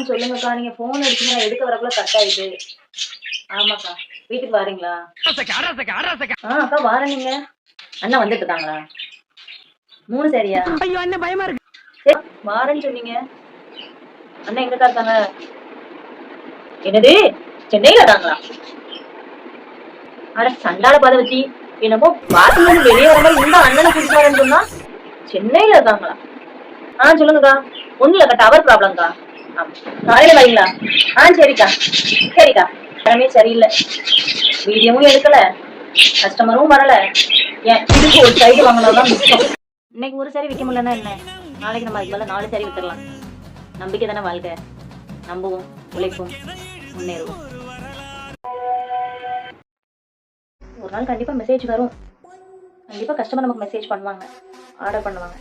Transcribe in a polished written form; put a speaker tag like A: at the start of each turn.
A: சொல்லுங்கக்கா. நீங்க போன் அடிச்சீங்க, நான் எடுக்க வரக்குள்ள கட் ஆயிட்டு. ஆமாக்கா. வீட்டுக்கு வாரீங்களா? அக்கா வாரேன். நீங்க அண்ணா வந்துட்டு இருக்காங்களா? 3 சரியா? ஐயோ அண்ணா பயமா இருக்கு. சரி வாரேன்னு சொன்னீங்க. அண்ணா எங்கக்கா இருக்காங்க? என்னது? சென்னையில இருக்காங்களா? அட சண்டால பதவத்தி. என்னமோ பாட்டுல இருந்து வெளியே வர மாதிரி இந்த அண்ணனை கூட்டிட்டு வரேன்னு சொன்னா சென்னையில இருக்காங்களா? சொல்லுங்கக்கா. ஒண்ணு இல்லக்கா, டவர் ப்ராப்ளம்க்கா. காலையில வரீங்களா? சரிக்கா. சரிக்கா. இடமே சரியில்லை. வீடியோவும் எடுக்கல, கஸ்டமரும் வரல. ஏன் இதுக்கு ஒரு சைடு வாங்கினாதான் மிச்சம். இன்னைக்கு ஒரு சரி விற்க முடியலன்னா என்ன, நாளைக்கு நம்ம அதுக்கு மேல 4 சரி வித்துடலாம். நம்பிக்கை தானே வாழ்க்கை. நம்புவோம், உழைப்போம், முன்னேறுவோம். ஒரு நாள் கண்டிப்பா மெசேஜ் வரும். கண்டிப்பா கஸ்டமர் நமக்கு மெசேஜ் பண்ணுவாங்க, ஆர்டர் பண்ணுவாங்க.